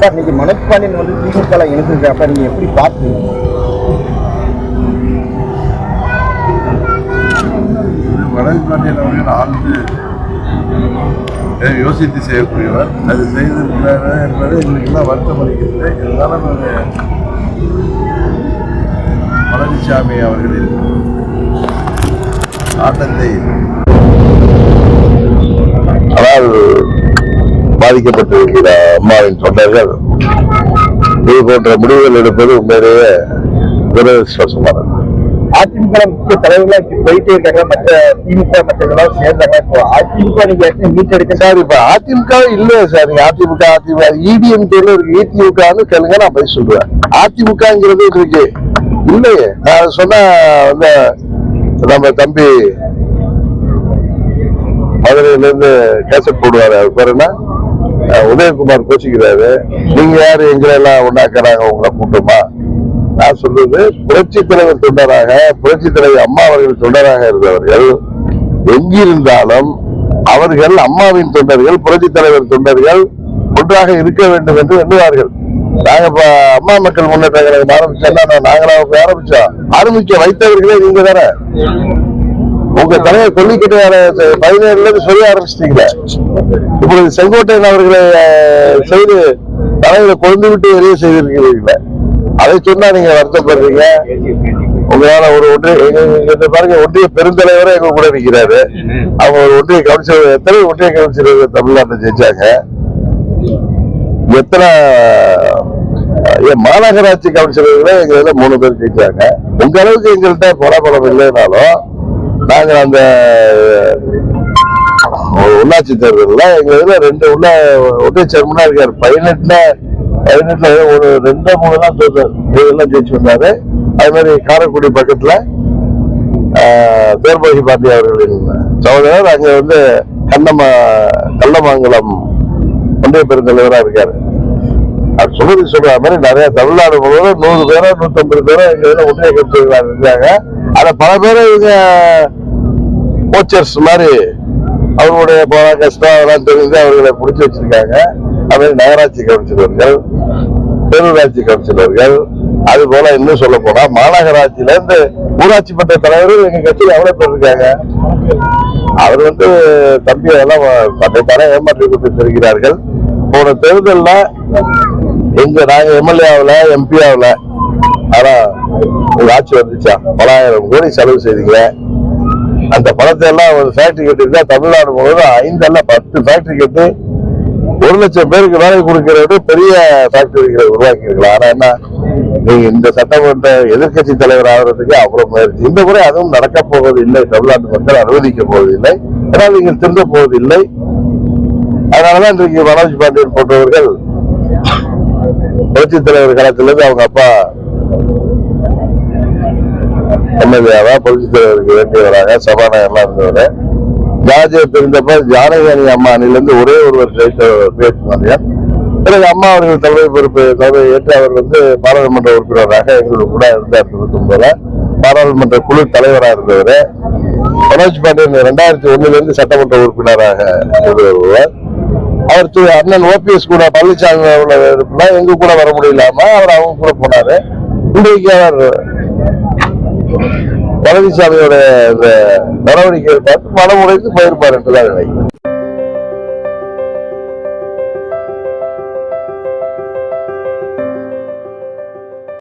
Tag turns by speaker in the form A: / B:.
A: இன்னைக்கு மனோஜ் பாண்டியன் வந்து திமுக இணைச்சிருக்கப்ப நீங்க எப்படி பாத்தீங்க?
B: மனோஜ் பாண்டியன் அவர்கள் ஆழ்ந்து யோசித்து செய்யக்கூடியவர். அது செய்திருக்கிறார் என்பது எங்களுக்கெல்லாம் வருத்தம் அளிக்கிறது. இருந்தாலும் பழனிசாமி அவர்களின் ஆட்டத்தை ஆனால் பாதிக்கப்பட்டிருக்கிற அம்மாவின் தொண்டர்கள் இது போன்ற முடிவுகள் எடுப்பது உண்மையிலேயே துரதிருஷ்டவசமானது.
A: அதிமுக முக்கிய தலைவர்களா போயிட்டே இருக்காங்க, மற்ற திமுக மற்றவர்களாம் சேர்ந்தாங்க. இப்போ அதிமுக நீங்க மீட்டெடுக்க
B: சார், இப்ப அதிமுக இல்லையா சார்? நீங்க அதிமுக இடிஎம்கேல இருக்கு, அதிமுகன்னு கேளுங்க, நான் பதில் சொல்றேன். அதிமுகங்கிறது இருக்கு இல்லையே. நான் சொன்ன வந்து நம்ம தம்பி மதுரையில இருந்து கேசட் போடுவாரு, அவர் பேருன்னா உதயகுமார் கோச்சிக்கிறாரு. நீங்க யாரு எங்களை எல்லாம் ஒண்ணாக்குறாங்க, உங்களை கூட்டமா? நான் சொல்றது புரட்சி தலைவர் தொண்டராக, புரட்சி தலைவர் அம்மா அவர்கள் தொண்டராக இருந்தவர்கள் எங்கிருந்தாலும் அவர்கள் அம்மாவின் தொண்டர்கள், புரட்சி தலைவர் தொண்டர்கள் ஒன்றாக இருக்க வேண்டும் என்று எண்ணுவார்கள். நாங்க இப்ப அம்மா மக்கள் முன்னேற்ற கழகம் ஆரம்பிச்சோம்னா நாங்களா ஆரம்பிக்க வைத்தவர்களே நீங்க தானே. உங்க தலைவர் கொல்லிக்கிட்டு 17 சொல்ல ஆரம்பிச்சிட்டீங்களே. இப்பொழுது செங்கோட்டையன் அவர்களை செய்து தலைவரை கொண்டு விட்டு வெளியே செய்திருக்கிறீர்களே, அதை சொன்னா நீங்க வருத்தப்படுறீங்க. உங்களால ஒரு ஒன்றிய பாருங்க, ஒன்றிய பெருந்தலைவரை எங்க கூட இருக்கிறாரு. அவங்க ஒரு ஒன்றிய கவுன்சிலர், எத்தனை ஒன்றிய கவுன்சிலர் தமிழ்நாட்டில் ஜெயிச்சாங்க? எத்தனை மாநகராட்சி கவுன்சிலர்களே எங்க இதுல 3 பேர் ஜெயிச்சாங்க. உங்க அளவுக்கு எங்கள்கிட்ட பலபலம் இல்லைனாலும் நாங்கள் அந்த உள்ளாட்சி தேர்தலில் எங்க இதுல 2 ஒன்றிய சேர்மனா இருக்காரு. 18ல ஒரு 2-3 தான் இதெல்லாம் ஜெயிச்சு வந்தாரு. அது மாதிரி காரைக்குடி பக்கத்துல தேர்பகி பாண்டி அவர்களின் சகோதரர் அங்க வந்து கள்ளமங்கலம் ஒன்றிய பெருந்தலைவரா இருக்காரு. அது சொல்ற மாதிரி நிறைய தமிழ்நாடு முழுவதும் 100 பேரோ 150 பேரோ எங்க இதுல ஒன்றிய கட்சிகளாக இருந்தாங்க. அத பல பேரை இவங்க கோச்சர்ஸ் மாதிரி அவர்களுடைய போன கஷ்டம் அதெல்லாம் தெரிஞ்சு அவர்களை பிடிச்சி வச்சிருக்காங்க. அது மாதிரி நகராட்சி கவுன்சிலர்கள், பேரூராட்சி கவுன்சிலர்கள், அது போல இன்னும் சொல்ல போனா மாநகராட்சியில இருந்து ஊராட்சி மன்ற தலைவர்கள் எங்க கட்சியில் எவ்வளவு பேர் இருக்காங்க. அவர் வந்து தம்பி எல்லாம் தன்னைத்தானே ஏமாற்றி கொண்டு இருக்கிறார்கள். போன தேர்தல்ல நாங்க எம்எல்ஏ ஆகல, எம்பி ஆகல, ஆனா உங்க ஆட்சி வந்துச்சா? 10,000 கோடி செலவு செய்தீங்க. அந்த பணத்தை எல்லாம் ஒரு ஃபேக்டரி கட்டிருந்தா தமிழ்நாடு முழுவதும் 5 அல்ல 10 ஃபேக்டரி கட்டி 1 லட்சம் பேருக்கு வேலை கொடுக்கிறது பெரிய ஃபேக்டரிகளை உருவாக்கி இருக்கலாம். ஆனா என்ன, நீங்க இந்த சட்டமன்ற எதிர்கட்சி தலைவர் ஆகிறதுக்கு அவ்வளவு முயற்சி. இந்த முறை அதுவும் நடக்க போவது இல்லை. தமிழ்நாட்டு மக்கள் அனுமதிக்க போவதில்லை, ஆனால் நீங்கள் திருந்த போவதில்லை. அதனாலதான் இன்றைக்கு மனோஜ் பாண்டியன் போன்றவர்கள் புரட்சி தலைவர் காலத்திலிருந்து அவங்க அப்பா எம்எல்ஏவா புரட்சி தலைவருக்கு வேண்டியவராக சபாநாயகர்லாம் இருந்தவர். ஜார்ஜியா பிரிந்தப்ப ஜானகி அம்மா அணிலிருந்து ஒரே ஒருவர் பேச்சு. பிறகு அம்மா அவர்கள் தலைமை பொறுப்பு ஏற்று அவர் வந்து பாராளுமன்ற உறுப்பினராக எங்களுக்கு கூட இருந்தார். 99 பாராளுமன்ற குழு தலைவராக இருந்தவர். மனோஜ் பாண்டியன் 2001 சட்டமன்ற உறுப்பினராக இருந்தவர். அவர் அண்ணன் ஓபிஎஸ் கூட பழனிசாமி எங்க கூட வர முடியலாம அவர் அவங்க கூட போனாரு. இன்றைக்கு அவர் பழனிசாமியோட நடவடிக்கைகள் பார்த்து மனமுடைந்து போயிருப்பார் என்றுதான் நினைக்கிறேன்.